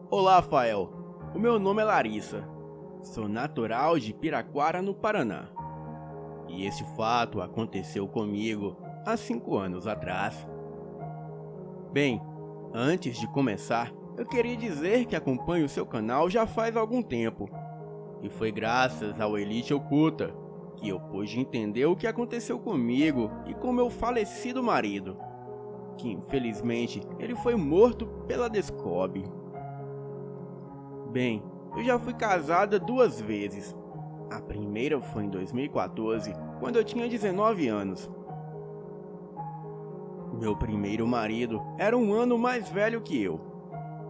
Olá, Fael. O meu nome é Larissa. Sou natural de Piraquara, no Paraná. E esse fato aconteceu comigo há 5 anos atrás. Bem, antes de começar, eu queria dizer que acompanho o seu canal já faz algum tempo. E foi graças ao Elite Oculta que eu pude entender o que aconteceu comigo e com meu falecido marido, que infelizmente ele foi morto pela Descob. Bem, eu já fui casada 2 vezes. A primeira foi em 2014, quando eu tinha 19 anos. Meu primeiro marido era 1 ano mais velho que eu.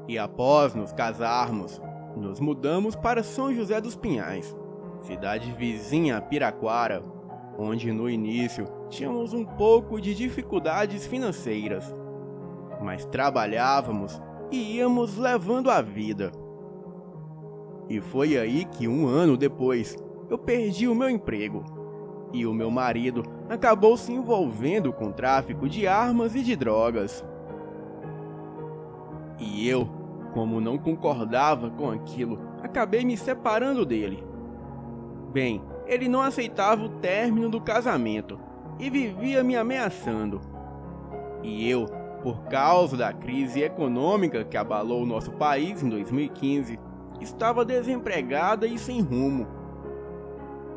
E após nos casarmos, nos mudamos para São José dos Pinhais, cidade vizinha a Piraquara, onde no início tínhamos um pouco de dificuldades financeiras, mas trabalhávamos e íamos levando a vida. E foi aí que 1 ano depois, eu perdi o meu emprego. E o meu marido acabou se envolvendo com tráfico de armas e de drogas. E eu, como não concordava com aquilo, acabei me separando dele. Bem, ele não aceitava o término do casamento e vivia me ameaçando. E eu, por causa da crise econômica que abalou o nosso país em 2015, estava desempregada e sem rumo.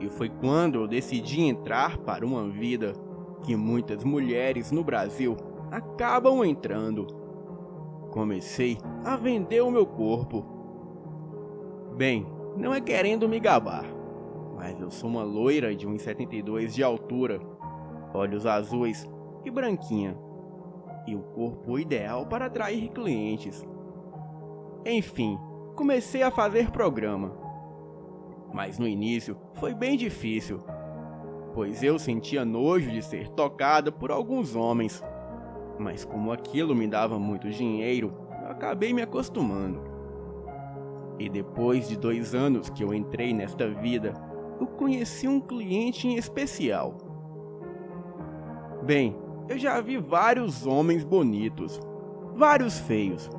E foi quando eu decidi entrar para uma vida que muitas mulheres no Brasil acabam entrando. Comecei a vender o meu corpo. Bem, não é querendo me gabar, mas eu sou uma loira de 1,72 de altura, olhos azuis e branquinha, e o corpo ideal para atrair clientes. Enfim, comecei a fazer programa. Mas no início foi bem difícil, pois eu sentia nojo de ser tocada por alguns homens. Mas como aquilo me dava muito dinheiro, eu acabei me acostumando. E depois de 2 anos que eu entrei nesta vida, eu conheci um cliente em especial. Bem, eu já vi vários homens bonitos, vários feios,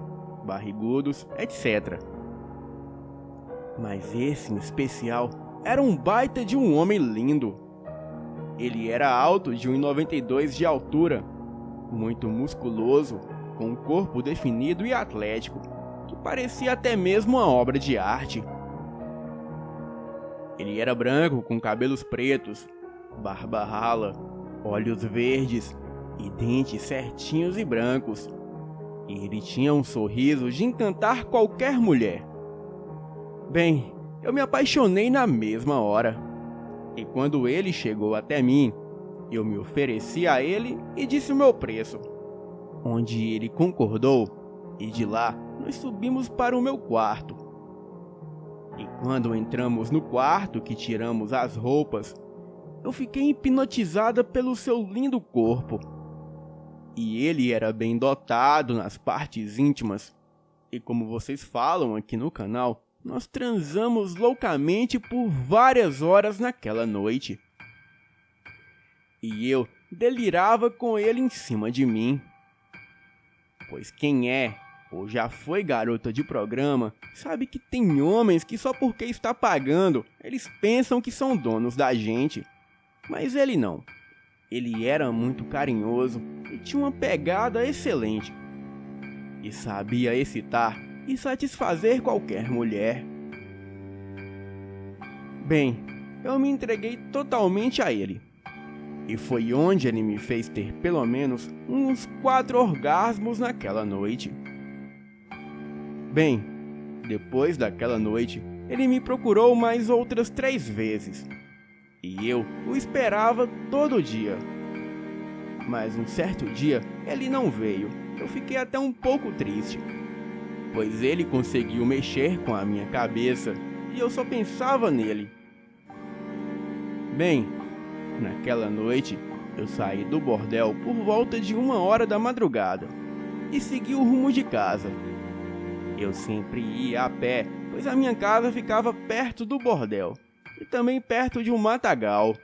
barrigudos, etc. Mas esse em especial era um baita de um homem lindo. Ele era alto de 1,92 de altura, muito musculoso, com um corpo definido e atlético, que parecia até mesmo uma obra de arte. Ele era branco com cabelos pretos, barba rala, olhos verdes e dentes certinhos e brancos. E ele tinha um sorriso de encantar qualquer mulher. Bem, eu me apaixonei na mesma hora. E quando ele chegou até mim, eu me ofereci a ele e disse o meu preço, onde ele concordou, e de lá nós subimos para o meu quarto. E quando entramos no quarto que tiramos as roupas, eu fiquei hipnotizada pelo seu lindo corpo. E ele era bem dotado nas partes íntimas. E como vocês falam aqui no canal, nós transamos loucamente por várias horas naquela noite. E eu delirava com ele em cima de mim. Pois quem é, ou já foi garota de programa, sabe que tem homens que só porque está pagando, eles pensam que são donos da gente. Mas ele não. Ele era muito carinhoso e tinha uma pegada excelente. E sabia excitar e satisfazer qualquer mulher. Bem, eu me entreguei totalmente a ele. E foi onde ele me fez ter pelo menos uns 4 orgasmos naquela noite. Bem, depois daquela noite, ele me procurou mais outras 3 vezes. E eu o esperava todo dia. Mas um certo dia, ele não veio. Eu fiquei até um pouco triste, pois ele conseguiu mexer com a minha cabeça e eu só pensava nele. Bem, naquela noite eu saí do bordel por volta de 1 hora da madrugada e segui o rumo de casa. Eu sempre ia a pé, pois a minha casa ficava perto do bordel e também perto de um matagal.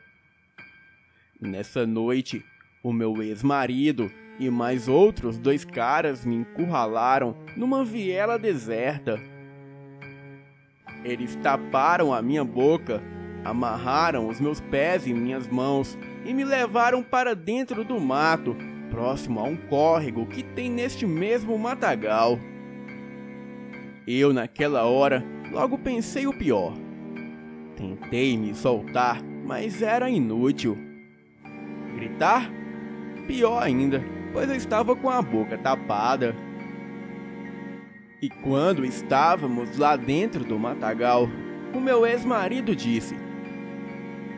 Nessa noite, o meu ex-marido e mais outros 2 caras me encurralaram numa viela deserta. Eles taparam a minha boca, amarraram os meus pés e minhas mãos e me levaram para dentro do mato, próximo a um córrego que tem neste mesmo matagal. Eu, naquela hora, logo pensei o pior. Tentei me soltar, mas era inútil. Gritar? Pior ainda, pois eu estava com a boca tapada. E quando estávamos lá dentro do matagal, o meu ex-marido disse: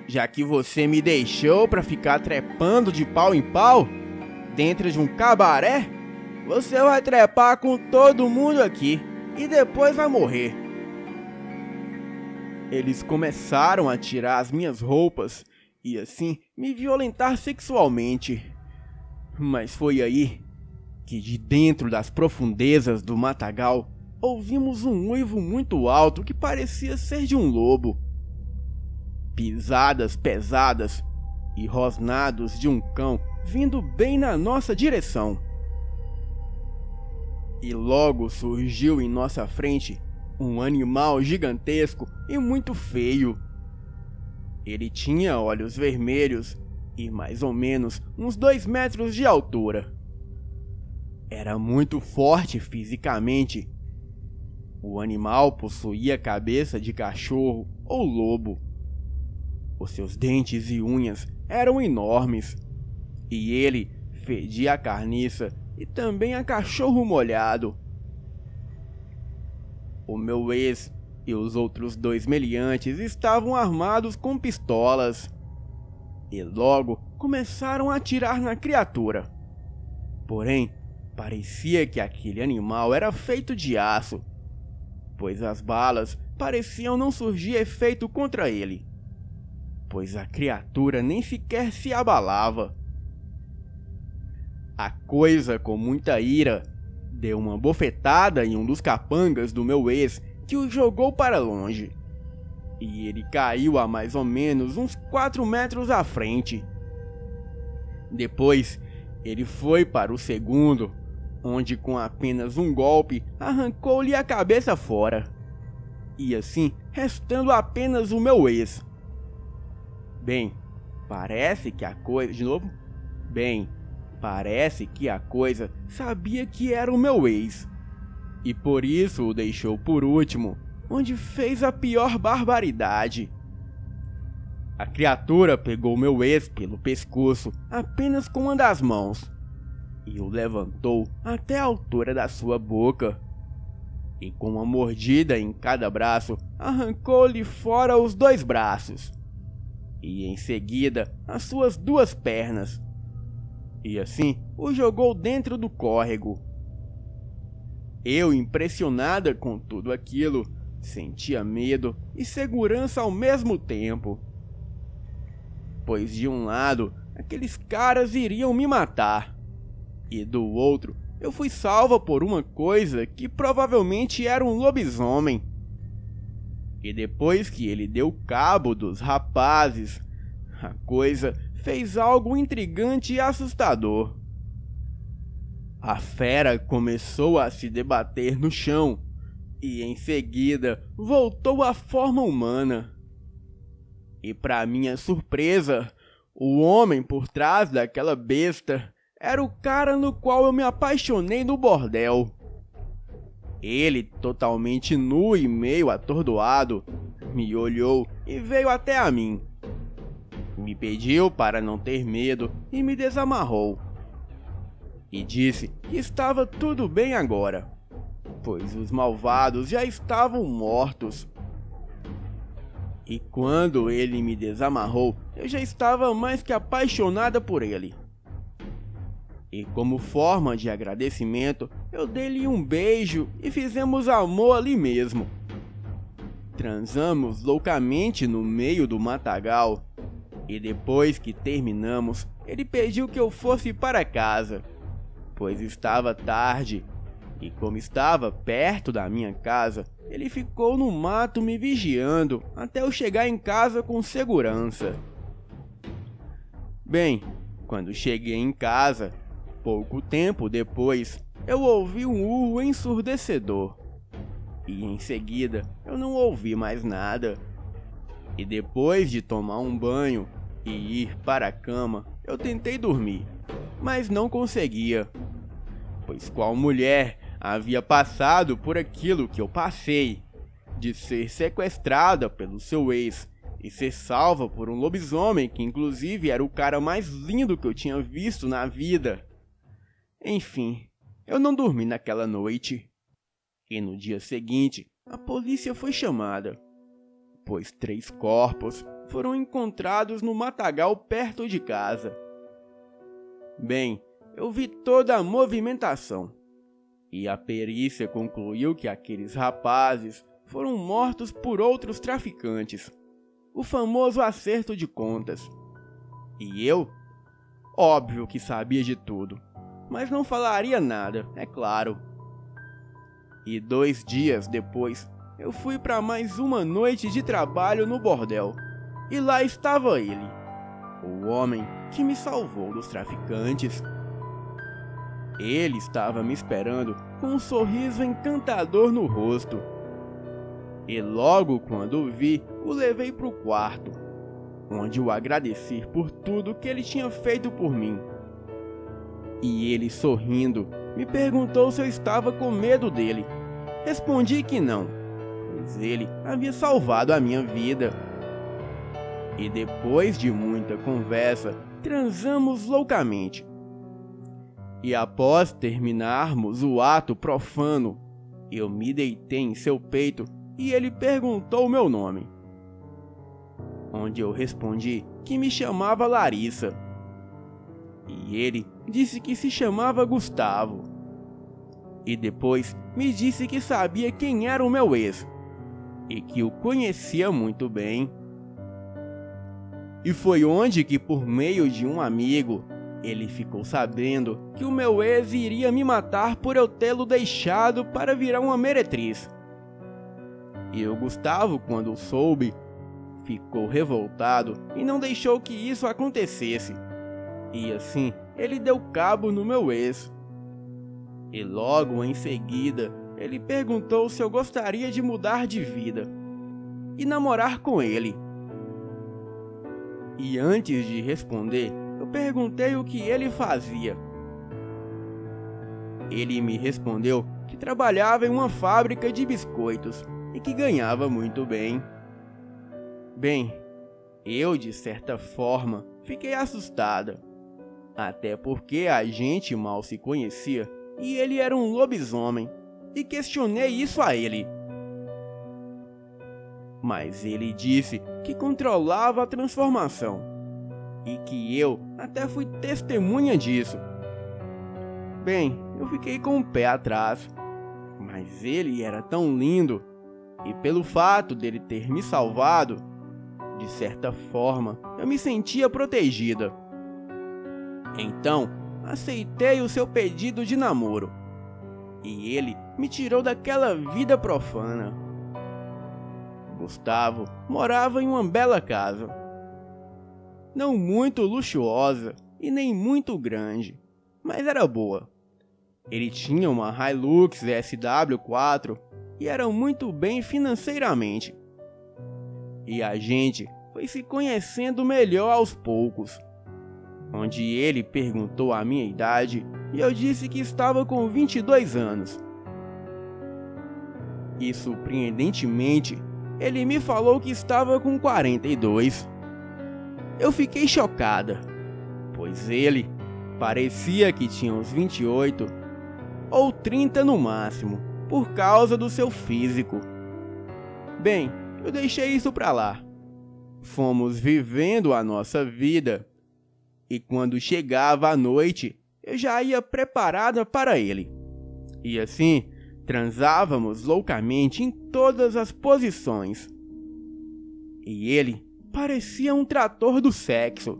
"Já que você me deixou para ficar trepando de pau em pau, dentro de um cabaré, você vai trepar com todo mundo aqui e depois vai morrer." Eles começaram a tirar as minhas roupas e assim me violentar sexualmente. Mas foi aí que, de dentro das profundezas do matagal, ouvimos um uivo muito alto que parecia ser de um lobo. Pisadas pesadas e rosnados de um cão vindo bem na nossa direção. E logo surgiu em nossa frente um animal gigantesco e muito feio. Ele tinha olhos vermelhos e mais ou menos uns 2 metros de altura. Era muito forte fisicamente. O animal possuía cabeça de cachorro ou lobo. Os seus dentes e unhas eram enormes, e ele fedia a carniça e também a cachorro molhado. O meu ex e os outros 2 meliantes estavam armados com pistolas, e logo começaram a atirar na criatura. Porém, parecia que aquele animal era feito de aço, pois as balas pareciam não surgir efeito contra ele, pois a criatura nem sequer se abalava. A coisa, com muita ira, deu uma bofetada em um dos capangas do meu ex, que o jogou para longe, e ele caiu a mais ou menos uns 4 metros à frente. Depois, ele foi para o segundo, onde com apenas um golpe arrancou-lhe a cabeça fora, e assim restando apenas o meu ex. Bem, parece que a coisa... De novo? Bem, parece que a coisa sabia que era o meu ex, e por isso o deixou por último, onde fez a pior barbaridade. A criatura pegou meu ex pelo pescoço apenas com uma das mãos e o levantou até a altura da sua boca, e com uma mordida em cada braço arrancou-lhe fora os 2 braços e em seguida as suas 2 pernas, e assim o jogou dentro do córrego. Eu, impressionada com tudo aquilo, sentia medo e segurança ao mesmo tempo, pois de um lado aqueles caras iriam me matar, e do outro eu fui salva por uma coisa que provavelmente era um lobisomem. E depois que ele deu cabo dos rapazes, a coisa fez algo intrigante e assustador. A fera começou a se debater no chão e em seguida voltou à forma humana. E para minha surpresa, o homem por trás daquela besta era o cara no qual eu me apaixonei no bordel. Ele, totalmente nu e meio atordoado, me olhou e veio até a mim. Me pediu para não ter medo e me desamarrou. E disse que estava tudo bem agora, pois os malvados já estavam mortos. E quando ele me desamarrou, eu já estava mais que apaixonada por ele. E como forma de agradecimento, eu dei-lhe um beijo e fizemos amor ali mesmo. Transamos loucamente no meio do matagal, e depois que terminamos, ele pediu que eu fosse para casa, pois estava tarde, e como estava perto da minha casa, ele ficou no mato me vigiando até eu chegar em casa com segurança. Bem, quando cheguei em casa, Pouco tempo depois, eu ouvi um urro ensurdecedor. E em seguida, eu não ouvi mais nada. E depois de tomar um banho e ir para a cama, eu tentei dormir, mas não conseguia. Pois qual mulher havia passado por aquilo que eu passei, de ser sequestrada pelo seu ex e ser salva por um lobisomem que inclusive era o cara mais lindo que eu tinha visto na vida. Enfim, eu não dormi naquela noite. E no dia seguinte, a polícia foi chamada, pois 3 corpos foram encontrados no matagal perto de casa. Bem, eu vi toda a movimentação, e a perícia concluiu que aqueles rapazes foram mortos por outros traficantes, o famoso acerto de contas. E eu? Óbvio que sabia de tudo, mas não falaria nada, é claro. E 2 dias depois, eu fui para mais uma noite de trabalho no bordel, e lá estava ele, o homem que me salvou dos traficantes. Ele estava me esperando com um sorriso encantador no rosto. E logo quando o vi, o levei para o quarto, onde o agradeci por tudo que ele tinha feito por mim. E ele, sorrindo, me perguntou se eu estava com medo dele. Respondi que não, pois ele havia salvado a minha vida. E depois de muita conversa, transamos loucamente. E após terminarmos o ato profano, eu me deitei em seu peito e ele perguntou o meu nome, onde eu respondi que me chamava Larissa. E ele disse que se chamava Gustavo. E depois me disse que sabia quem era o meu ex e que o conhecia muito bem. E foi onde que, por meio de um amigo, ele ficou sabendo que o meu ex iria me matar por eu tê-lo deixado para virar uma meretriz. E o Gustavo, quando soube, ficou revoltado e não deixou que isso acontecesse. E assim, ele deu cabo no meu ex. E logo em seguida, ele perguntou se eu gostaria de mudar de vida e namorar com ele. E antes de responder, eu perguntei o que ele fazia. Ele me respondeu que trabalhava em uma fábrica de biscoitos e que ganhava muito bem. Bem, eu de certa forma fiquei assustada, até porque a gente mal se conhecia e ele era um lobisomem, e questionei isso a ele. Mas ele disse que controlava a transformação, e que eu até fui testemunha disso. Bem, eu fiquei com o pé atrás, mas ele era tão lindo, e pelo fato dele ter me salvado, de certa forma, eu me sentia protegida. Então, aceitei o seu pedido de namoro, e ele me tirou daquela vida profana. Gustavo morava em uma bela casa, não muito luxuosa e nem muito grande, mas era boa. Ele tinha uma Hilux SW4 e era muito bem financeiramente. E a gente foi se conhecendo melhor aos poucos, onde ele perguntou a minha idade e eu disse que estava com 22 anos. E surpreendentemente, ele me falou que estava com 42. Eu fiquei chocada, pois ele parecia que tinha uns 28 ou 30 no máximo, por causa do seu físico. Bem, eu deixei isso pra lá. Fomos vivendo a nossa vida, e quando chegava a noite, eu já ia preparada para ele. E assim, transávamos loucamente em todas as posições. E ele parecia um trator do sexo,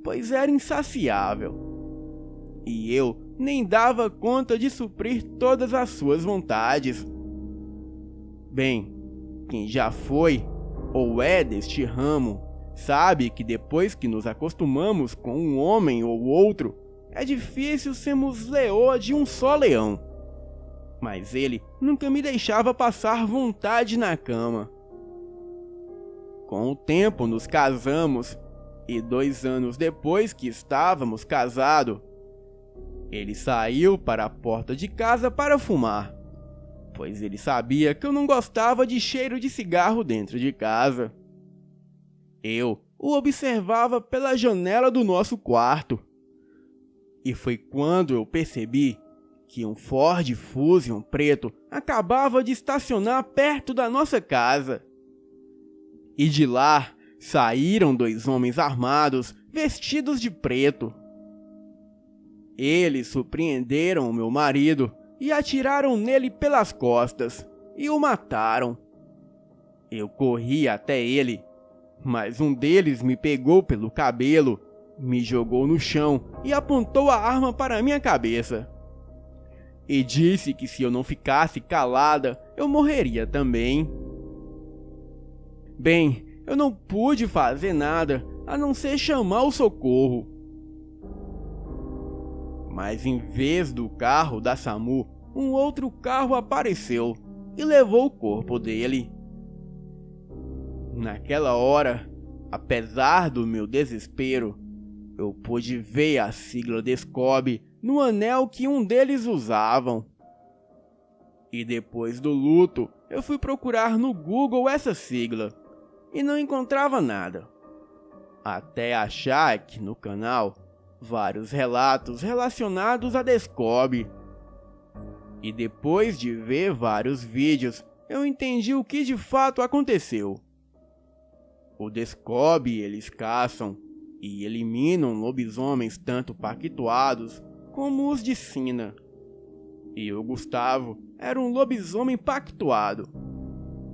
pois era insaciável. E eu nem dava conta de suprir todas as suas vontades. Bem, quem já foi ou é deste ramo sabe que depois que nos acostumamos com um homem ou outro, é difícil sermos leoa de um só leão. Mas ele nunca me deixava passar vontade na cama. Com o tempo nos casamos, e 2 anos depois que estávamos casados, ele saiu para a porta de casa para fumar, pois ele sabia que eu não gostava de cheiro de cigarro dentro de casa. Eu o observava pela janela do nosso quarto, e foi quando eu percebi que um Ford Fusion preto acabava de estacionar perto da nossa casa. E de lá saíram 2 homens armados, vestidos de preto. Eles surpreenderam o meu marido e atiraram nele pelas costas e o mataram. Eu corri até ele, mas um deles me pegou pelo cabelo, me jogou no chão e apontou a arma para minha cabeça. E disse que se eu não ficasse calada, eu morreria também. Bem, eu não pude fazer nada a não ser chamar o socorro. Mas em vez do carro da SAMU, um outro carro apareceu e levou o corpo dele. Naquela hora, apesar do meu desespero, eu pude ver a sigla Descobre no anel que um deles usavam. E depois do luto, eu fui procurar no Google essa sigla e não encontrava nada, até achar aqui no canal vários relatos relacionados a Descobre. E depois de ver vários vídeos, eu entendi o que de fato aconteceu. O Descobre eles caçam e eliminam lobisomens tanto pactuados como os de sina. E o Gustavo era um lobisomem pactuado,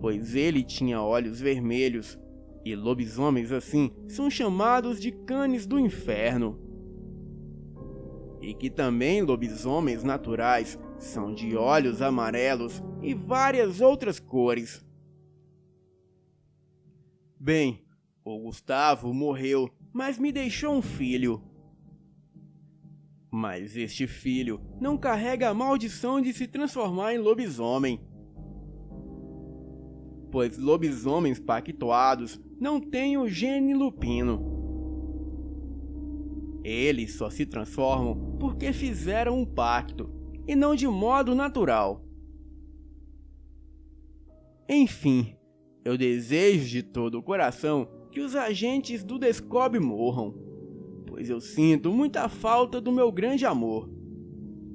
pois ele tinha olhos vermelhos, e lobisomens assim são chamados de canes do inferno. E que também lobisomens naturais são de olhos amarelos e várias outras cores. Bem, o Gustavo morreu, mas me deixou um filho. Mas este filho não carrega a maldição de se transformar em lobisomem, pois lobisomens pactuados não têm o gene lupino. Eles só se transformam porque fizeram um pacto, e não de modo natural. Enfim, eu desejo de todo o coração que os agentes do Descobre morram, pois eu sinto muita falta do meu grande amor.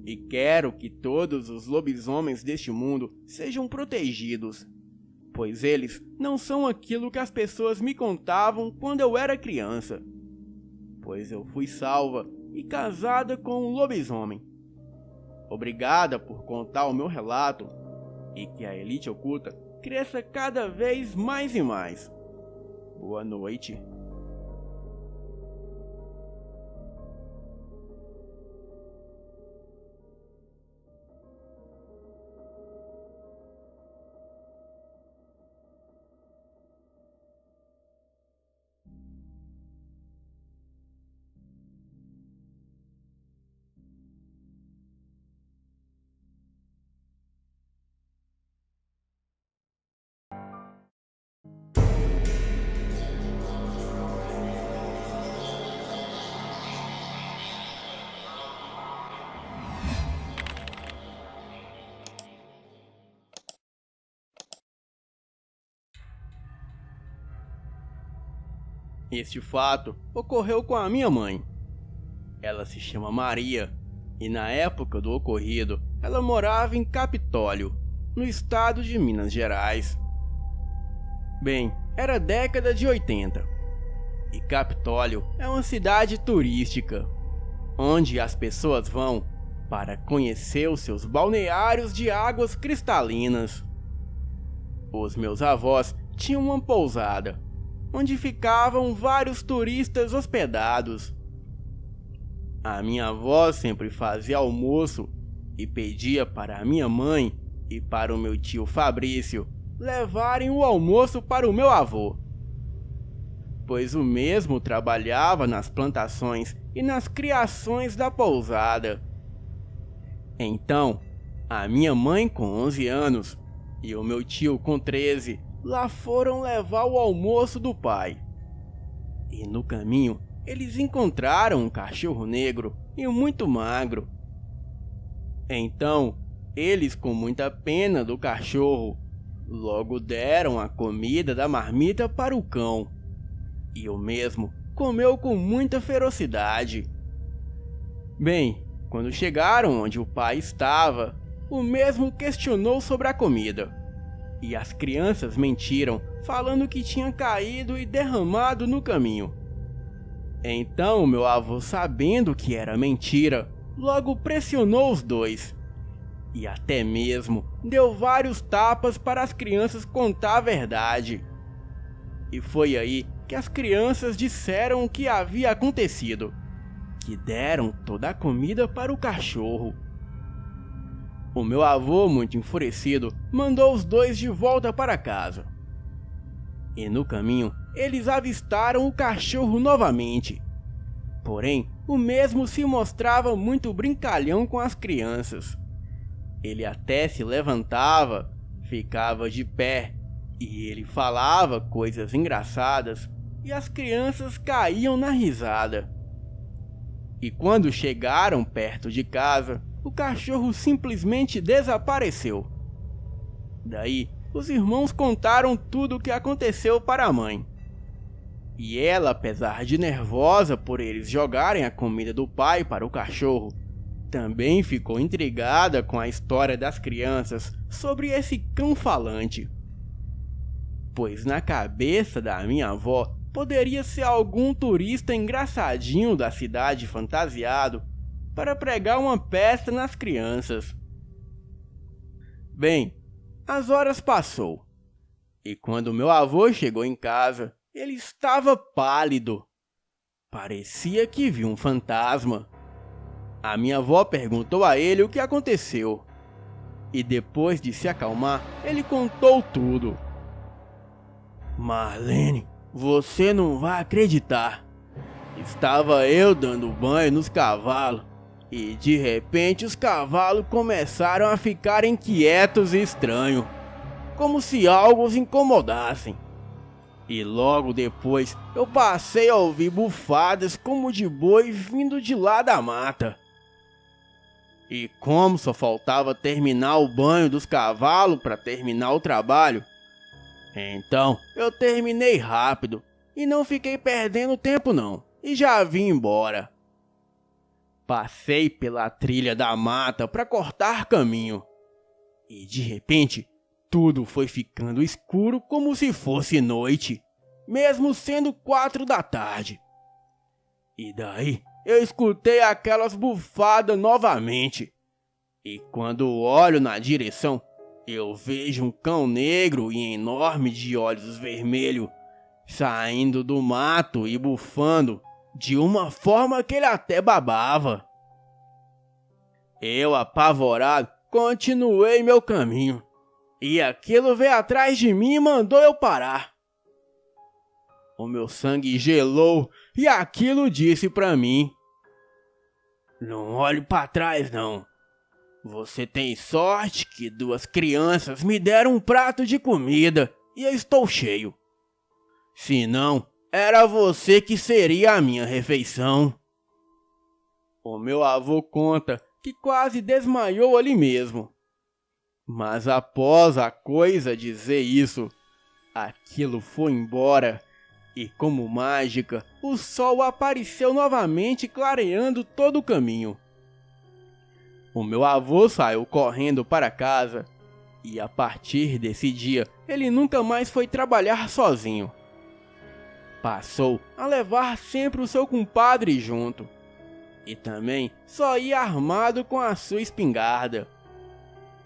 E quero que todos os lobisomens deste mundo sejam protegidos, pois eles não são aquilo que as pessoas me contavam quando eu era criança, pois eu fui salva e casada com um lobisomem. Obrigada por contar o meu relato, e que a Elite Oculta cresça cada vez mais e mais. Boa noite. Este fato ocorreu com a minha mãe. Ela se chama Maria, e na época do ocorrido, ela morava em Capitólio, no estado de Minas Gerais. Bem, era década de 80, e Capitólio é uma cidade turística, onde as pessoas vão para conhecer os seus balneários de águas cristalinas. Os meus avós tinham uma pousada, onde ficavam vários turistas hospedados. A minha avó sempre fazia almoço e pedia para a minha mãe e para o meu tio Fabrício levarem o almoço para o meu avô, pois o mesmo trabalhava nas plantações e nas criações da pousada. Então, a minha mãe com 11 anos e o meu tio com 13 lá foram levar o almoço do pai. E no caminho, eles encontraram um cachorro negro e muito magro. Então, eles, com muita pena do cachorro, logo deram a comida da marmita para o cão. E o mesmo comeu com muita ferocidade. Bem, quando chegaram onde o pai estava, o mesmo questionou sobre a comida. E as crianças mentiram, falando que tinha caído e derramado no caminho. Então meu avô, sabendo que era mentira, logo pressionou os dois. E até mesmo deu vários tapas para as crianças contar a verdade. E foi aí que as crianças disseram o que havia acontecido, que deram toda a comida para o cachorro. O meu avô, muito enfurecido, mandou os dois de volta para casa. E no caminho, eles avistaram o cachorro novamente. Porém, o mesmo se mostrava muito brincalhão com as crianças. Ele até se levantava, ficava de pé, e ele falava coisas engraçadas, e as crianças caíam na risada. E quando chegaram perto de casa, o cachorro simplesmente desapareceu. Daí, os irmãos contaram tudo o que aconteceu para a mãe. E ela, apesar de nervosa por eles jogarem a comida do pai para o cachorro, também ficou intrigada com a história das crianças sobre esse cão falante. Pois na cabeça da minha avó poderia ser algum turista engraçadinho da cidade fantasiado para pregar uma peça nas crianças. Bem, as horas passou, e quando meu avô chegou em casa, ele estava pálido. Parecia que viu um fantasma. A minha avó perguntou a ele o que aconteceu, e depois de se acalmar, ele contou tudo. Marlene, você não vai acreditar. Estava eu dando banho nos cavalos, e de repente os cavalos começaram a ficar inquietos e estranhos, como se algo os incomodasse. E logo depois eu passei a ouvir bufadas como de boi vindo de lá da mata. E como só faltava terminar o banho dos cavalos para terminar o trabalho, então eu terminei rápido e não fiquei perdendo tempo não, e já vim embora. Passei pela trilha da mata para cortar caminho, e de repente tudo foi ficando escuro como se fosse noite, mesmo sendo 4 da tarde. E daí eu escutei aquelas bufadas novamente, e quando olho na direção, eu vejo um cão negro e enorme de olhos vermelhos saindo do mato e bufando de uma forma que ele até babava. Eu, apavorado, continuei meu caminho, e aquilo veio atrás de mim e mandou eu parar. O meu sangue gelou e aquilo disse pra mim: não olhe pra trás não. Você tem sorte que 2 crianças me deram um prato de comida e eu estou cheio. Senão, era você que seria a minha refeição. O meu avô conta que quase desmaiou ali mesmo. Mas após a coisa dizer isso, aquilo foi embora e, como mágica, o sol apareceu novamente clareando todo o caminho. O meu avô saiu correndo para casa e a partir desse dia ele nunca mais foi trabalhar sozinho. Passou a levar sempre o seu compadre junto e também só ia armado com a sua espingarda.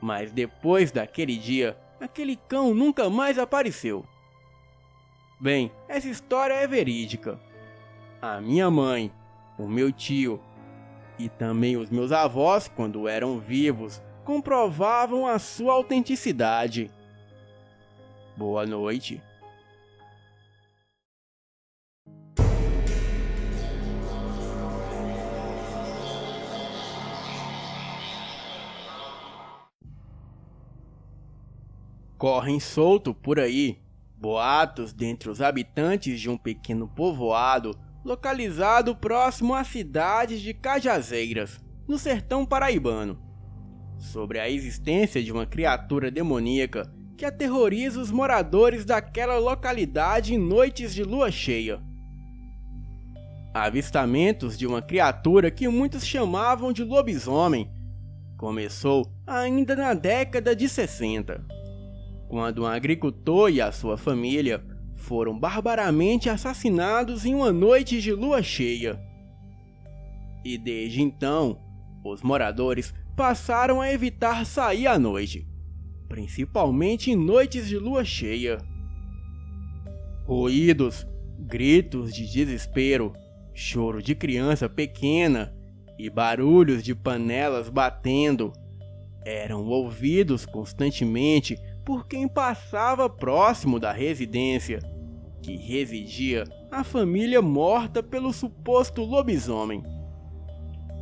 Mas depois daquele dia, aquele cão nunca mais apareceu. Bem, essa história é verídica. A minha mãe, o meu tio e também os meus avós, quando eram vivos, comprovavam a sua autenticidade. Boa noite. Correm solto por aí boatos dentre os habitantes de um pequeno povoado localizado próximo à cidade de Cajazeiras, no sertão paraibano, sobre a existência de uma criatura demoníaca que aterroriza os moradores daquela localidade em noites de lua cheia. Avistamentos de uma criatura que muitos chamavam de lobisomem começou ainda na década de 60, quando um agricultor e a sua família foram barbaramente assassinados em uma noite de lua cheia. E desde então, os moradores passaram a evitar sair à noite, principalmente em noites de lua cheia. Ruídos, gritos de desespero, choro de criança pequena e barulhos de panelas batendo eram ouvidos constantemente por quem passava próximo da residência, que residia a família morta pelo suposto lobisomem.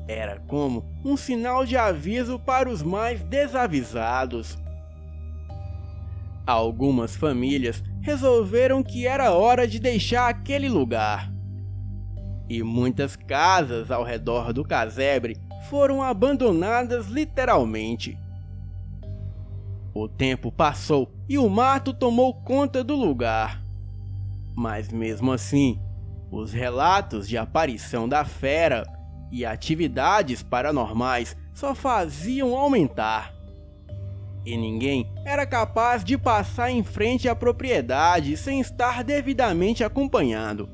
Era como um sinal de aviso para os mais desavisados. Algumas famílias resolveram que era hora de deixar aquele lugar, e muitas casas ao redor do casebre foram abandonadas literalmente. O tempo passou e o mato tomou conta do lugar. Mas mesmo assim, os relatos de aparição da fera e atividades paranormais só faziam aumentar. E ninguém era capaz de passar em frente à propriedade sem estar devidamente acompanhado,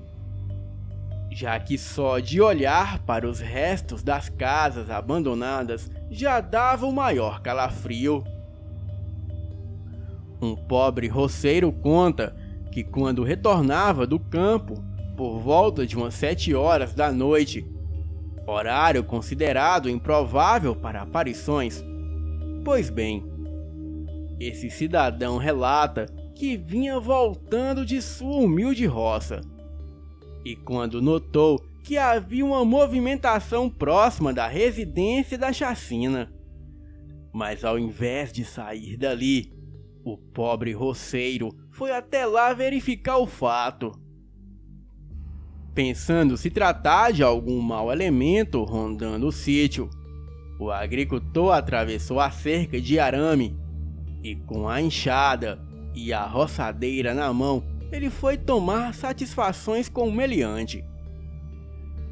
já que só de olhar para os restos das casas abandonadas já dava o maior calafrio. Um pobre roceiro conta que quando retornava do campo, por volta de umas 7 horas da noite, horário considerado improvável para aparições, pois bem, esse cidadão relata que vinha voltando de sua humilde roça, e quando notou que havia uma movimentação próxima da residência da chacina, mas ao invés de sair dali, o pobre roceiro foi até lá verificar o fato. Pensando se tratar de algum mau elemento rondando o sítio, o agricultor atravessou a cerca de arame e, com a enxada e a roçadeira na mão, ele foi tomar satisfações com o meliante.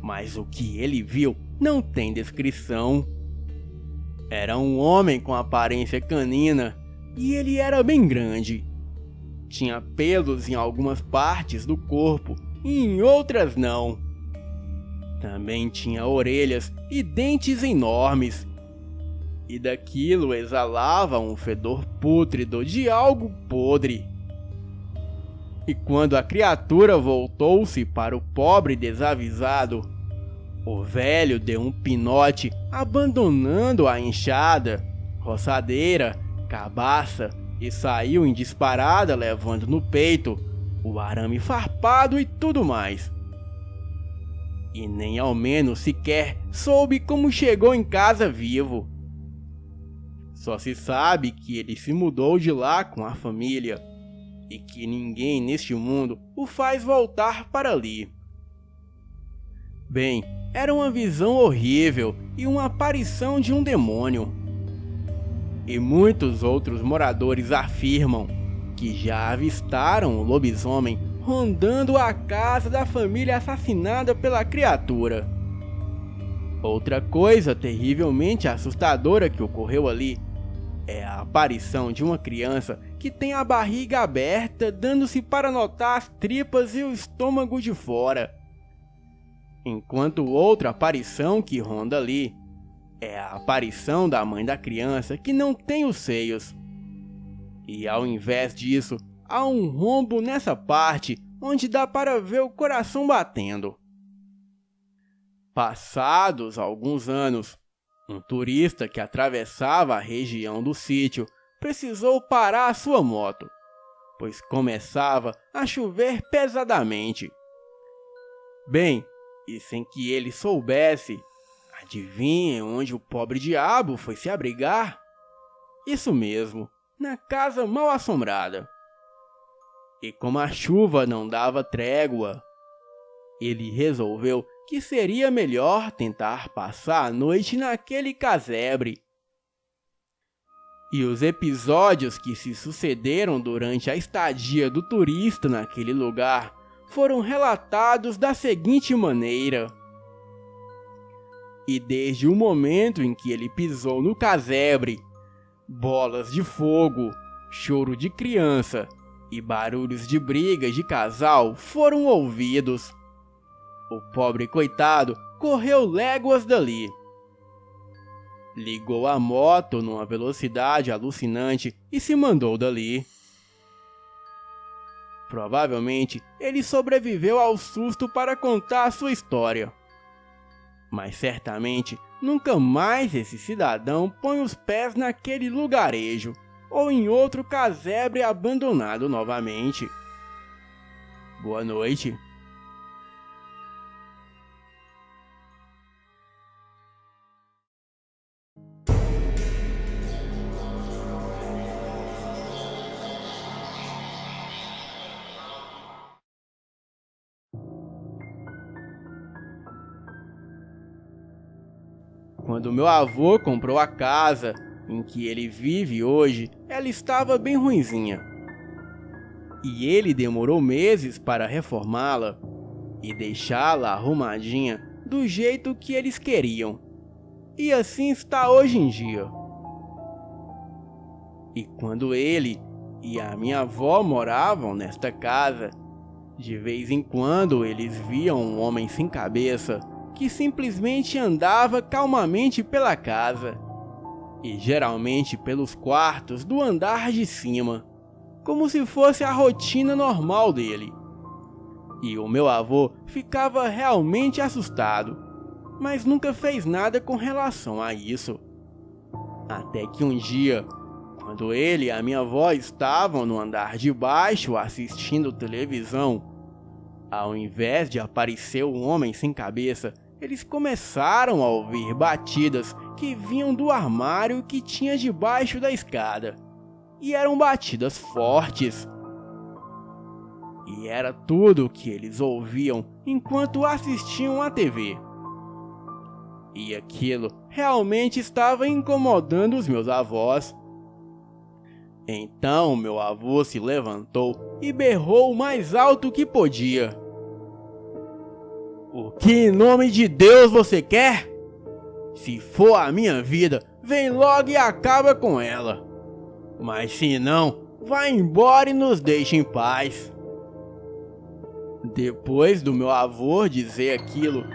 Mas o que ele viu não tem descrição. Era um homem com aparência canina e ele era bem grande. Tinha pelos em algumas partes do corpo e em outras não. Também tinha orelhas e dentes enormes. E daquilo exalava um fedor pútrido de algo podre. E quando a criatura voltou-se para o pobre desavisado, o velho deu um pinote abandonando a enxada, roçadeira, cabaça e saiu em disparada levando no peito o arame farpado e tudo mais. E nem ao menos sequer soube como chegou em casa vivo. Só se sabe que ele se mudou de lá com a família e que ninguém neste mundo o faz voltar para ali. Bem, era uma visão horrível e uma aparição de um demônio. E muitos outros moradores afirmam que já avistaram o lobisomem rondando a casa da família assassinada pela criatura. Outra coisa terrivelmente assustadora que ocorreu ali é a aparição de uma criança que tem a barriga aberta, dando-se para notar as tripas e o estômago de fora. Enquanto outra aparição que ronda ali é a aparição da mãe da criança que não tem os seios. E ao invés disso, há um rombo nessa parte onde dá para ver o coração batendo. Passados alguns anos, um turista que atravessava a região do sítio precisou parar a sua moto, pois começava a chover pesadamente. Bem, e sem que ele soubesse, adivinhem onde o pobre diabo foi se abrigar? Isso mesmo, na casa mal assombrada. E como a chuva não dava trégua, ele resolveu que seria melhor tentar passar a noite naquele casebre. E os episódios que se sucederam durante a estadia do turista naquele lugar foram relatados da seguinte maneira. E desde o momento em que ele pisou no casebre, bolas de fogo, choro de criança e barulhos de brigas de casal foram ouvidos. O pobre coitado correu léguas dali. Ligou a moto numa velocidade alucinante e se mandou dali. Provavelmente ele sobreviveu ao susto para contar sua história. Mas certamente nunca mais esse cidadão põe os pés naquele lugarejo ou em outro casebre abandonado novamente. Boa noite. Quando meu avô comprou a casa em que ele vive hoje, ela estava bem ruinzinha. E ele demorou meses para reformá-la e deixá-la arrumadinha do jeito que eles queriam. E assim está hoje em dia. E quando ele e a minha avó moravam nesta casa, de vez em quando eles viam um homem sem cabeça que simplesmente andava calmamente pela casa, e geralmente pelos quartos do andar de cima, como se fosse a rotina normal dele. E o meu avô ficava realmente assustado, mas nunca fez nada com relação a isso. Até que um dia, quando ele e a minha avó estavam no andar de baixo assistindo televisão, ao invés de aparecer um homem sem cabeça, eles começaram a ouvir batidas que vinham do armário que tinha debaixo da escada. E eram batidas fortes. E era tudo o que eles ouviam enquanto assistiam à TV. E aquilo realmente estava incomodando os meus avós. Então meu avô se levantou e berrou o mais alto que podia. O que em nome de Deus você quer? Se for a minha vida, vem logo e acaba com ela. Mas se não, vá embora e nos deixe em paz. Depois do meu avô dizer aquilo,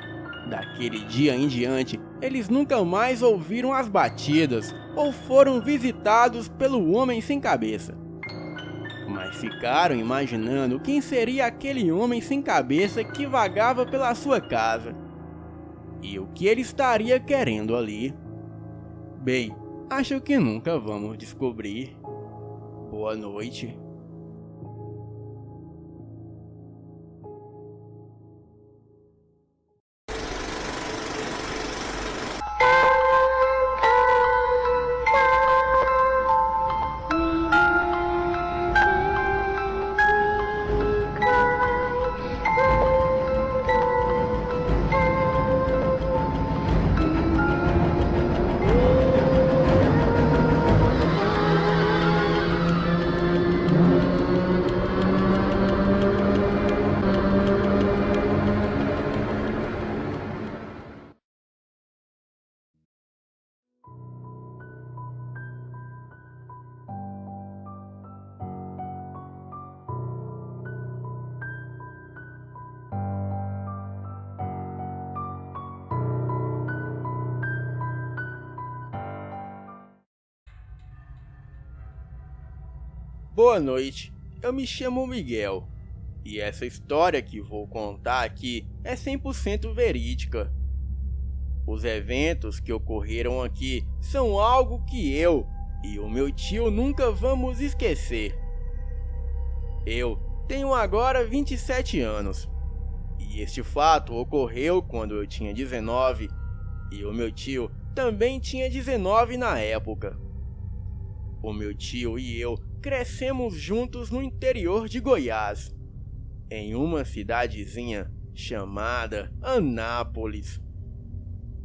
daquele dia em diante, eles nunca mais ouviram as batidas ou foram visitados pelo homem sem cabeça. Mas ficaram imaginando quem seria aquele homem sem cabeça que vagava pela sua casa. E o que ele estaria querendo ali. Bem, acho que nunca vamos descobrir. Boa noite. Boa noite, eu me chamo Miguel, e essa história que vou contar aqui é 100% verídica. Os eventos que ocorreram aqui são algo que eu e o meu tio nunca vamos esquecer. Eu tenho agora 27 anos, e este fato ocorreu quando eu tinha 19, e o meu tio também tinha 19 na época. O meu tio e eu crescemos juntos no interior de Goiás, em uma cidadezinha chamada Anápolis.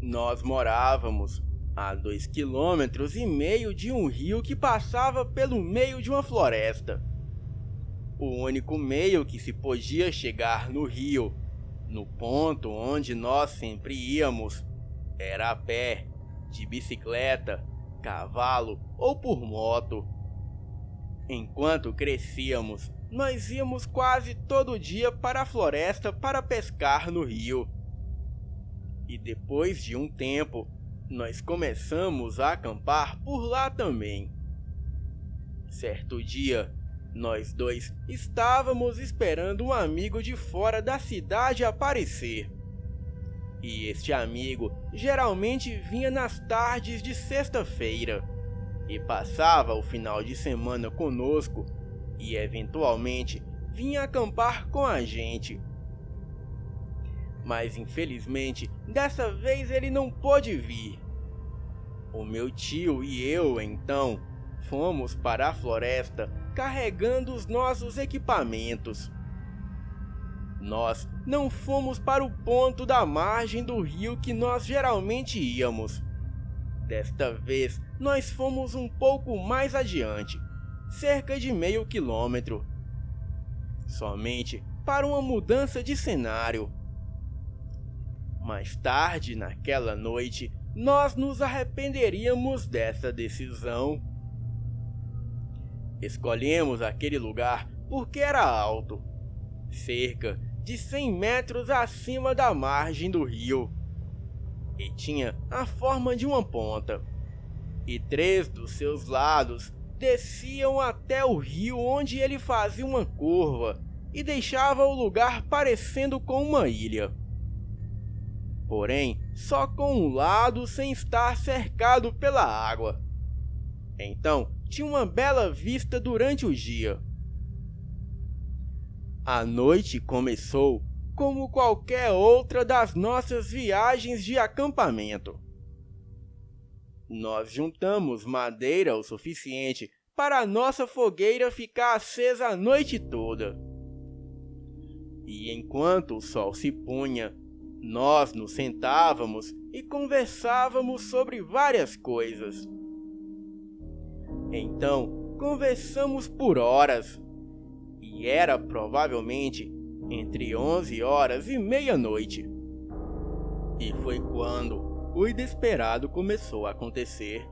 Nós morávamos a 2,5 km de um rio que passava pelo meio de uma floresta. O único meio que se podia chegar no rio, no ponto onde nós sempre íamos, era a pé, de bicicleta, cavalo ou por moto. Enquanto crescíamos, nós íamos quase todo dia para a floresta para pescar no rio. E depois de um tempo, nós começamos a acampar por lá também. Certo dia, nós dois estávamos esperando um amigo de fora da cidade aparecer. E este amigo geralmente vinha nas tardes de sexta-feira e passava o final de semana conosco e eventualmente vinha acampar com a gente. Mas infelizmente, dessa vez ele não pôde vir. O meu tio e eu, então, fomos para a floresta carregando os nossos equipamentos. Nós não fomos para o ponto da margem do rio que nós geralmente íamos. Desta vez, nós fomos um pouco mais adiante, cerca de meio quilômetro. Somente para uma mudança de cenário. Mais tarde naquela noite, nós nos arrependeríamos dessa decisão. Escolhemos aquele lugar porque era alto, cerca de 100 metros acima da margem do rio, e tinha a forma de uma ponta, e 3 dos seus lados desciam até o rio, onde ele fazia uma curva e deixava o lugar parecendo com uma ilha. Porém, só com um lado sem estar cercado pela água. Então, tinha uma bela vista durante o dia. A noite começou como qualquer outra das nossas viagens de acampamento. Nós juntamos madeira o suficiente para a nossa fogueira ficar acesa a noite toda. E enquanto o sol se punha, nós nos sentávamos e conversávamos sobre várias coisas. Então, conversamos por horas, e era provavelmente entre 11 horas e meia-noite. E foi quando o inesperado começou a acontecer.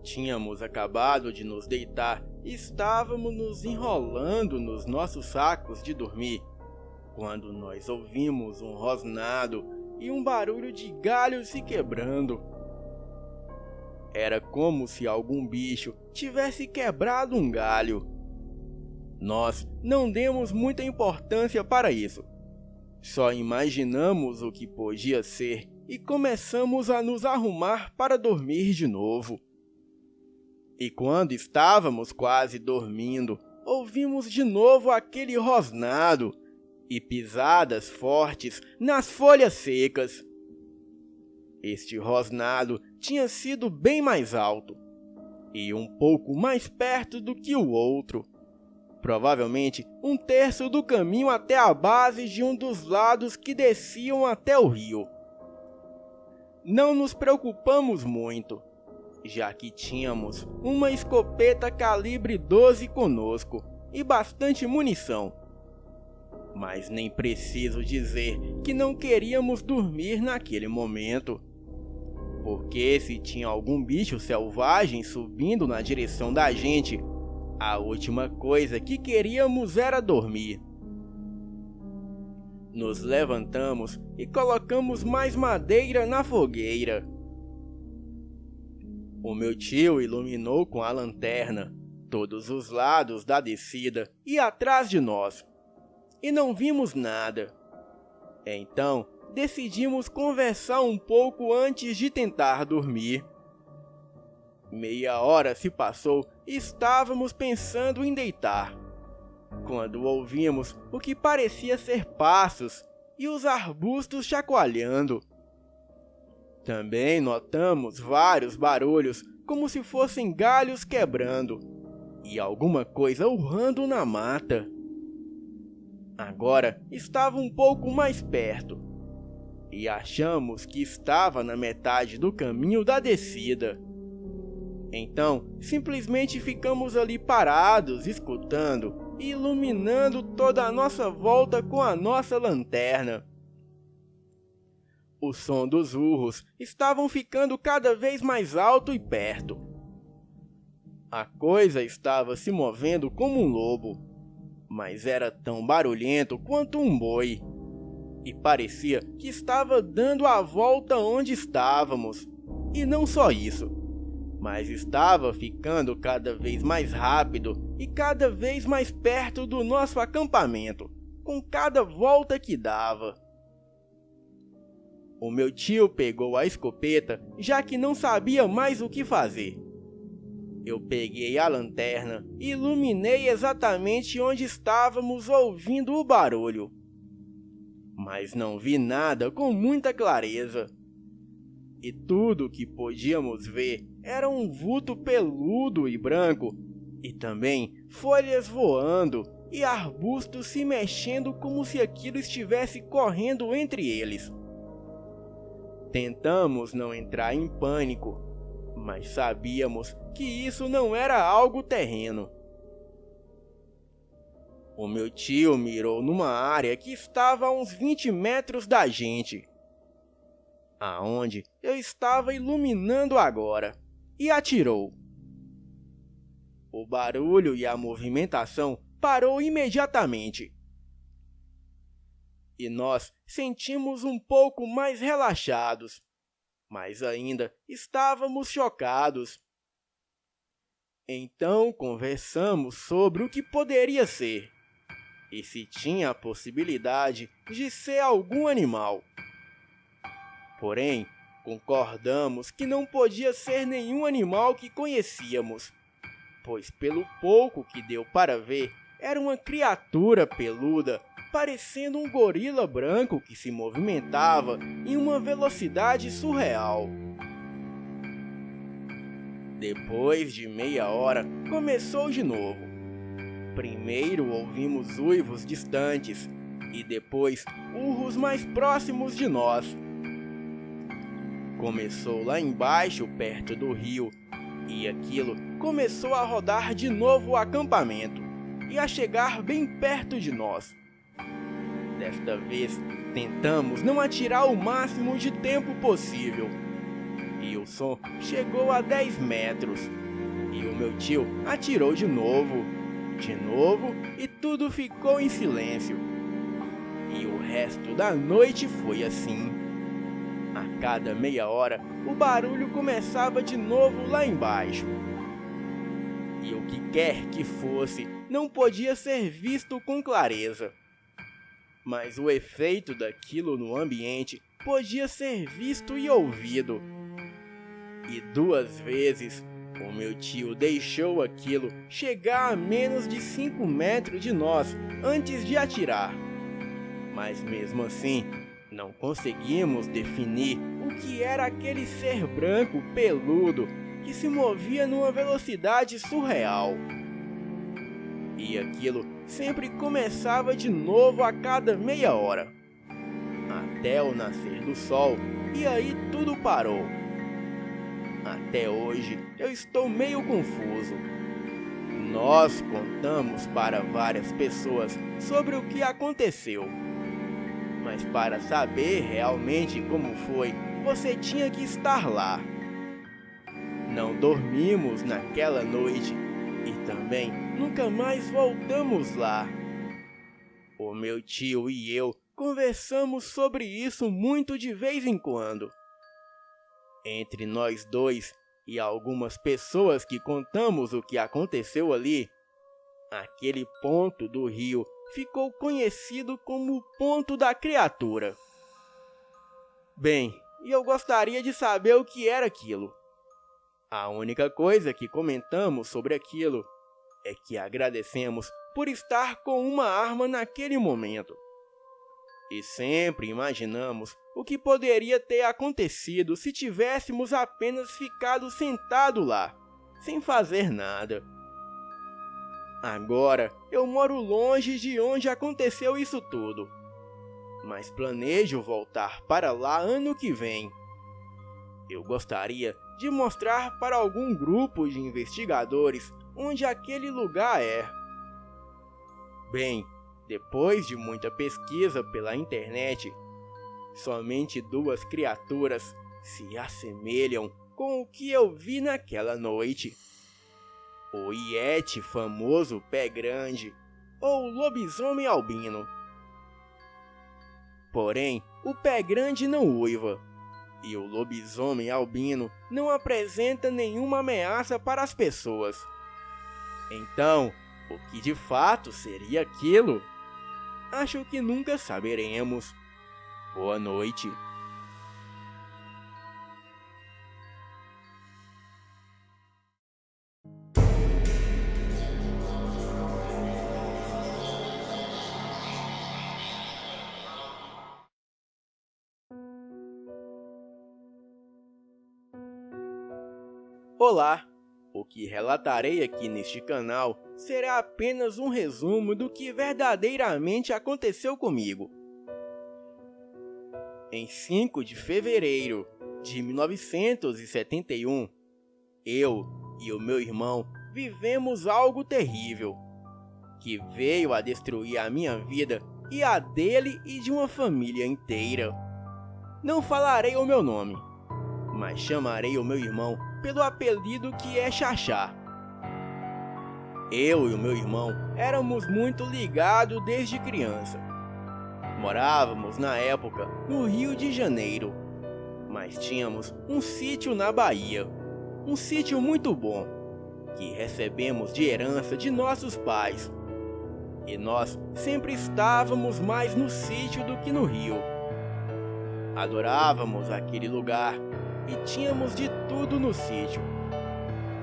Tínhamos acabado de nos deitar e estávamos nos enrolando nos nossos sacos de dormir, quando nós ouvimos um rosnado e um barulho de galhos se quebrando. Era como se algum bicho tivesse quebrado um galho. Nós não demos muita importância para isso. Só imaginamos o que podia ser e começamos a nos arrumar para dormir de novo. E quando estávamos quase dormindo, ouvimos de novo aquele rosnado e pisadas fortes nas folhas secas. Este rosnado tinha sido bem mais alto e um pouco mais perto do que o outro, provavelmente 1/3 do caminho até a base de um dos lados que desciam até o rio. Não nos preocupamos muito, já que tínhamos uma escopeta calibre 12 conosco e bastante munição. Mas nem preciso dizer que não queríamos dormir naquele momento, porque se tinha algum bicho selvagem subindo na direção da gente, a última coisa que queríamos era dormir. Nos levantamos e colocamos mais madeira na fogueira. O meu tio iluminou com a lanterna todos os lados da descida e atrás de nós, e não vimos nada. Então, decidimos conversar um pouco antes de tentar dormir. Meia hora se passou e estávamos pensando em deitar, quando ouvimos o que parecia ser passos e os arbustos chacoalhando. Também notamos vários barulhos, como se fossem galhos quebrando, e alguma coisa urrando na mata. Agora estava um pouco mais perto, e achamos que estava na metade do caminho da descida. Então, simplesmente ficamos ali parados, escutando e iluminando toda a nossa volta com a nossa lanterna. O som dos urros estavam ficando cada vez mais alto e perto. A coisa estava se movendo como um lobo, mas era tão barulhento quanto um boi, e parecia que estava dando a volta onde estávamos. E não só isso, mas estava ficando cada vez mais rápido e cada vez mais perto do nosso acampamento, com cada volta que dava. O meu tio pegou a escopeta, já que não sabia mais o que fazer. Eu peguei a lanterna e iluminei exatamente onde estávamos ouvindo o barulho. Mas não vi nada com muita clareza. E tudo que podíamos ver era um vulto peludo e branco, e também folhas voando e arbustos se mexendo como se aquilo estivesse correndo entre eles. Tentamos não entrar em pânico, mas sabíamos que isso não era algo terreno. O meu tio mirou numa área que estava a uns 20 metros da gente, aonde eu estava iluminando agora, e atirou. O barulho e a movimentação parou imediatamente, e nós sentimos um pouco mais relaxados, mas ainda estávamos chocados. Então conversamos sobre o que poderia ser, e se tinha a possibilidade de ser algum animal. Porém, concordamos que não podia ser nenhum animal que conhecíamos, pois pelo pouco que deu para ver, era uma criatura peluda, parecendo um gorila branco que se movimentava em uma velocidade surreal. Depois de meia hora, começou de novo. Primeiro ouvimos uivos distantes, e depois urros mais próximos de nós. Começou lá embaixo, perto do rio, e aquilo começou a rodar de novo o acampamento, e a chegar bem perto de nós. Desta vez, tentamos não atirar o máximo de tempo possível, e o som chegou a 10 metros, e o meu tio atirou de novo, e tudo ficou em silêncio. E o resto da noite foi assim. A cada meia hora, o barulho começava de novo lá embaixo. E o que quer que fosse, não podia ser visto com clareza. Mas o efeito daquilo no ambiente podia ser visto e ouvido. E 2 vezes, o meu tio deixou aquilo chegar a menos de 5 metros de nós antes de atirar. Mas mesmo assim, não conseguimos definir o que era aquele ser branco peludo que se movia numa velocidade surreal. E aquilo sempre começava de novo a cada meia hora, até o nascer do sol, e aí tudo parou. Até hoje eu estou meio confuso. Nós contamos para várias pessoas sobre o que aconteceu, mas para saber realmente como foi, você tinha que estar lá. Não dormimos naquela noite e também nunca mais voltamos lá. O meu tio e eu conversamos sobre isso muito de vez em quando. Entre nós dois e algumas pessoas que contamos o que aconteceu ali, aquele ponto do rio ficou conhecido como o ponto da criatura. Bem, e eu gostaria de saber o que era aquilo. A única coisa que comentamos sobre aquilo é que agradecemos por estar com uma arma naquele momento. E sempre imaginamos o que poderia ter acontecido se tivéssemos apenas ficado sentado lá, sem fazer nada. Agora eu moro longe de onde aconteceu isso tudo, mas planejo voltar para lá ano que vem. Eu gostaria de mostrar para algum grupo de investigadores onde aquele lugar é. Bem, depois de muita pesquisa pela internet, somente 2 criaturas se assemelham com o que eu vi naquela noite. O Yeti famoso Pé Grande ou o lobisomem albino. Porém, o Pé Grande não uiva, e o lobisomem albino não apresenta nenhuma ameaça para as pessoas. Então, o que de fato seria aquilo? Acho que nunca saberemos. Boa noite. Olá! O que relatarei aqui neste canal será apenas um resumo do que verdadeiramente aconteceu comigo. Em 5 de fevereiro de 1971, eu e o meu irmão vivemos algo terrível, que veio a destruir a minha vida e a dele e de uma família inteira. Não falarei o meu nome, mas chamarei o meu irmão pelo apelido que é Xaxá. Eu e o meu irmão éramos muito ligados desde criança. Morávamos na época no Rio de Janeiro, mas tínhamos um sítio na Bahia, um sítio muito bom, que recebemos de herança de nossos pais. E nós sempre estávamos mais no sítio do que no Rio. Adorávamos aquele lugar e tínhamos de tudo no sítio.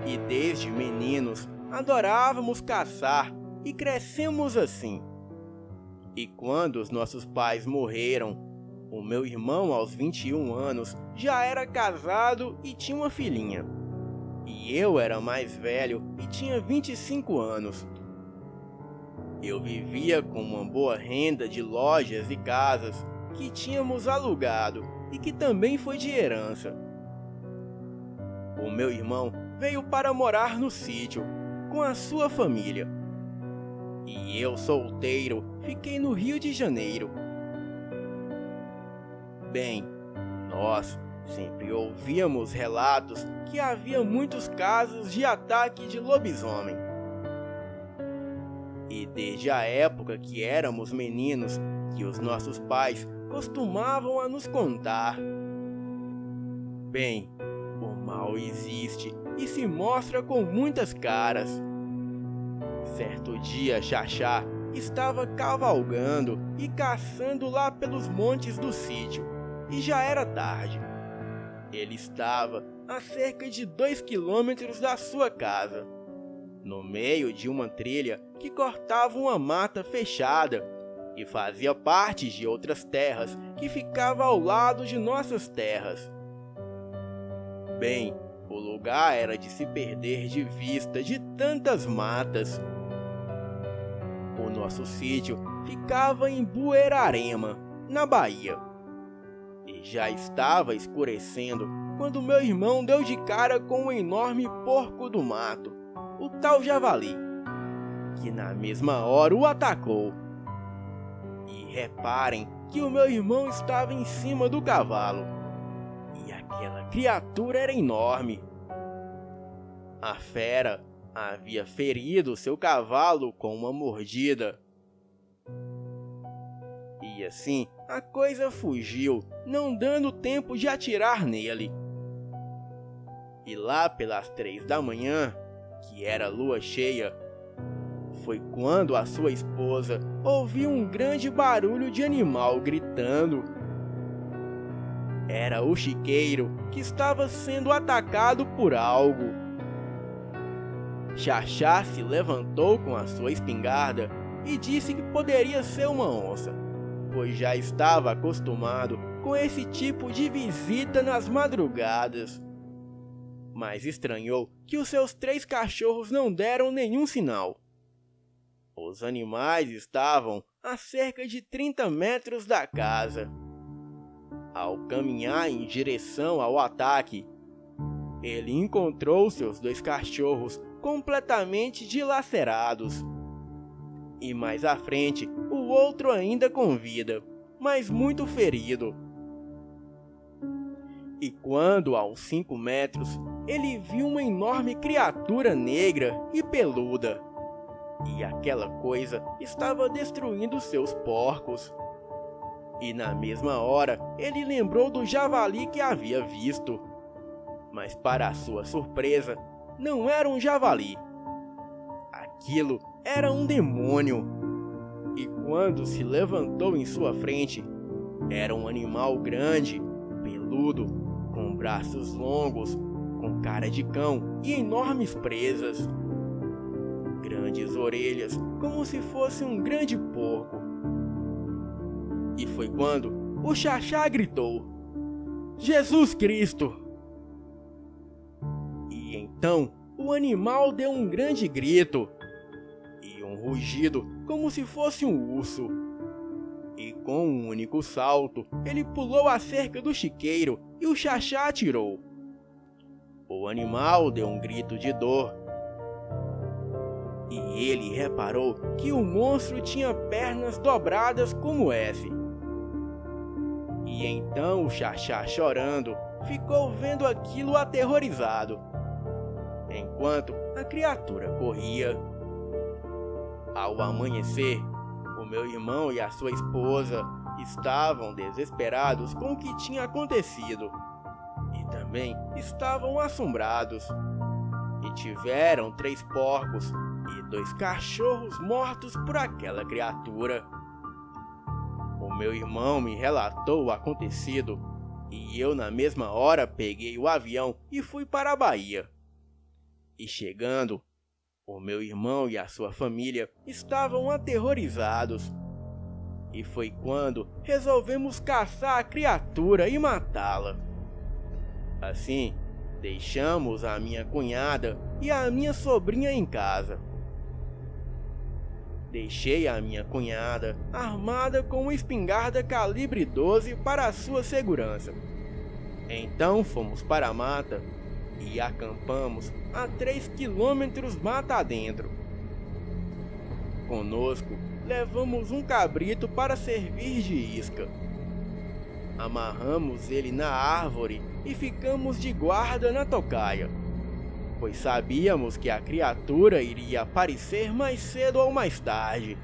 E desde meninos adorávamos caçar e crescemos assim. E quando os nossos pais morreram, o meu irmão aos 21 anos já era casado e tinha uma filhinha. E eu era mais velho e tinha 25 anos. Eu vivia com uma boa renda de lojas e casas que tínhamos alugado e que também foi de herança. O meu irmão veio para morar no sítio com a sua família. E eu, solteiro, fiquei no Rio de Janeiro. Bem, nós sempre ouvíamos relatos que havia muitos casos de ataque de lobisomem. E desde a época que éramos meninos, que os nossos pais costumavam a nos contar. Bem, o mal existe e se mostra com muitas caras. Certo dia, Xaxá estava cavalgando e caçando lá pelos montes do sítio, e já era tarde. Ele estava a cerca de 2 quilômetros da sua casa, no meio de uma trilha que cortava uma mata fechada e fazia parte de outras terras que ficava ao lado de nossas terras. Bem, o lugar era de se perder de vista de tantas matas. O nosso sítio ficava em Buerarema, na Bahia. E já estava escurecendo quando meu irmão deu de cara com um enorme porco do mato, o tal javali, que na mesma hora o atacou. E reparem que o meu irmão estava em cima do cavalo, e aquela criatura era enorme. A fera havia ferido seu cavalo com uma mordida. E assim a coisa fugiu, não dando tempo de atirar nele. E lá pelas 3 da manhã, que era lua cheia, foi quando a sua esposa ouviu um grande barulho de animal gritando. Era o chiqueiro que estava sendo atacado por algo. Xaxá se levantou com a sua espingarda e disse que poderia ser uma onça. pois já estava acostumado com esse tipo de visita nas madrugadas. Mas estranhou que os seus 3 cachorros não deram nenhum sinal. Os animais estavam a cerca de 30 metros da casa. Ao caminhar em direção ao ataque, ele encontrou seus 2 cachorros completamente dilacerados. E mais à frente, o outro ainda com vida, mas muito ferido. E quando, a uns 5 metros, ele viu uma enorme criatura negra e peluda. E aquela coisa estava destruindo seus porcos. E na mesma hora, ele lembrou do javali que havia visto. Mas para sua surpresa, não era um javali. Aquilo era um demônio. E quando se levantou em sua frente, era um animal grande, peludo, com braços longos, com cara de cão e enormes presas. Grandes orelhas, como se fosse um grande porco. E foi quando o Xaxá gritou: "Jesus Cristo!" E então o animal deu um grande grito e um rugido como se fosse um urso. E com um único salto, ele pulou a cerca do chiqueiro e o Xaxá atirou. O animal deu um grito de dor. E ele reparou que o monstro tinha pernas dobradas como S. E então o Xaxá, chorando, ficou vendo aquilo aterrorizado, enquanto a criatura corria. Ao amanhecer, o meu irmão e a sua esposa estavam desesperados com o que tinha acontecido. E também estavam assombrados. E tiveram 3 porcos e 2 cachorros mortos por aquela criatura. O meu irmão me relatou o acontecido e eu na mesma hora peguei o avião e fui para a Bahia. E chegando, o meu irmão e a sua família estavam aterrorizados. E foi quando resolvemos caçar a criatura e matá-la. Assim, deixamos a minha cunhada e a minha sobrinha em casa. Deixei a minha cunhada armada com uma espingarda calibre 12 para a sua segurança. Então fomos para a mata e acampamos a 3 quilômetros mata adentro. Conosco levamos um cabrito para servir de isca. Amarramos ele na árvore e ficamos de guarda na tocaia, pois sabíamos que a criatura iria aparecer mais cedo ou mais tarde.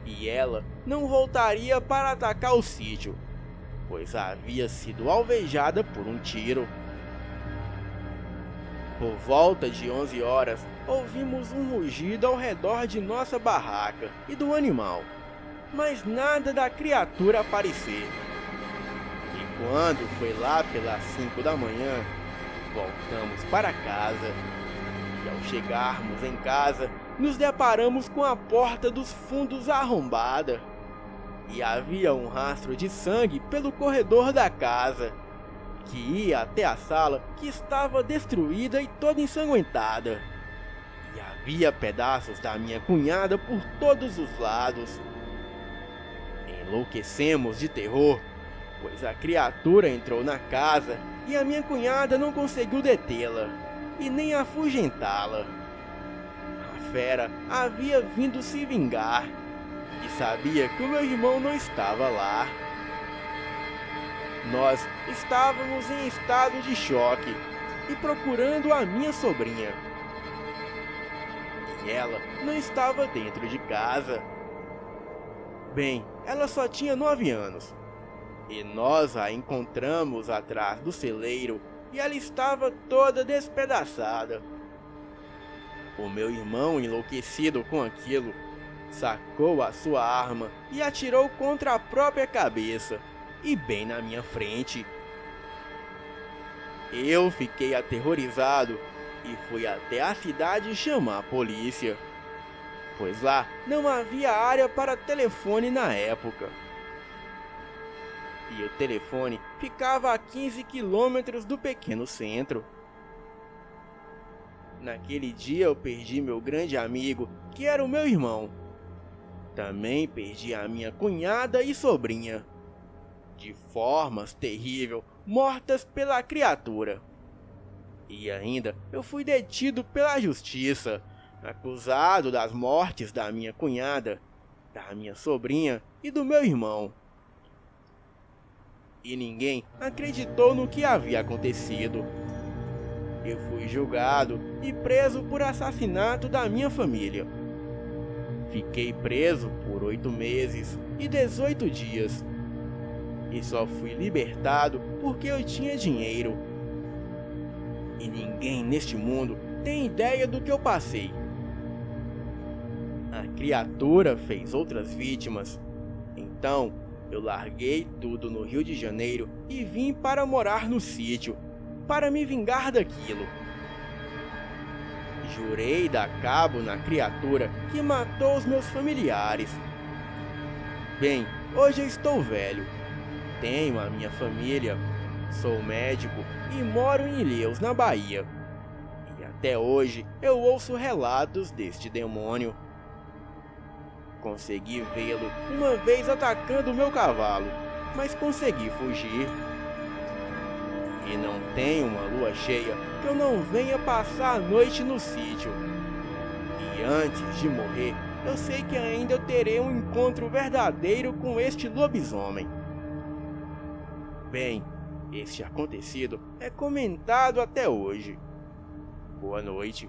E ela não voltaria para atacar o sítio, pois havia sido alvejada por um tiro. Por volta de 11 horas, ouvimos um rugido ao redor de nossa barraca e do animal, mas nada da criatura aparecer. E quando foi lá pelas 5 da manhã, voltamos para casa. E ao chegarmos em casa, nos deparamos com a porta dos fundos arrombada. E havia um rastro de sangue pelo corredor da casa, que ia até a sala, que estava destruída e toda ensanguentada. E havia pedaços da minha cunhada por todos os lados. Enlouquecemos de terror, pois a criatura entrou na casa e a minha cunhada não conseguiu detê-la e nem afugentá-la. A fera havia vindo se vingar e sabia que o meu irmão não estava lá. Nós estávamos em estado de choque e procurando a minha sobrinha. E ela não estava dentro de casa. Bem, ela só tinha 9 anos. E nós a encontramos atrás do celeiro e ela estava toda despedaçada. O meu irmão, enlouquecido com aquilo, sacou a sua arma e atirou contra a própria cabeça, e bem na minha frente. Eu fiquei aterrorizado e fui até a cidade chamar a polícia. pois lá não havia área para telefone na época. E o telefone ficava a 15 quilômetros do pequeno centro. Naquele dia eu perdi meu grande amigo, que era o meu irmão. Também perdi a minha cunhada e sobrinha, de formas terríveis, mortas pela criatura. E ainda eu fui detido pela justiça, acusado das mortes da minha cunhada, da minha sobrinha e do meu irmão. E ninguém acreditou no que havia acontecido. Eu fui julgado e preso por assassinato da minha família. Fiquei preso por 8 meses e 18 dias. E só fui libertado porque eu tinha dinheiro. E ninguém neste mundo tem ideia do que eu passei. A criatura fez outras vítimas. Então, eu larguei tudo no Rio de Janeiro e vim para morar no sítio, para me vingar daquilo. Jurei dar cabo na criatura que matou os meus familiares. Bem, hoje eu estou velho. Tenho a minha família, sou médico e moro em Ilhéus, na Bahia. E até hoje eu ouço relatos deste demônio. Consegui vê-lo uma vez atacando o meu cavalo, mas consegui fugir. E não tem uma lua cheia que eu não venha passar a noite no sítio. E antes de morrer, eu sei que ainda eu terei um encontro verdadeiro com este lobisomem. Bem, este acontecido é comentado até hoje. Boa noite.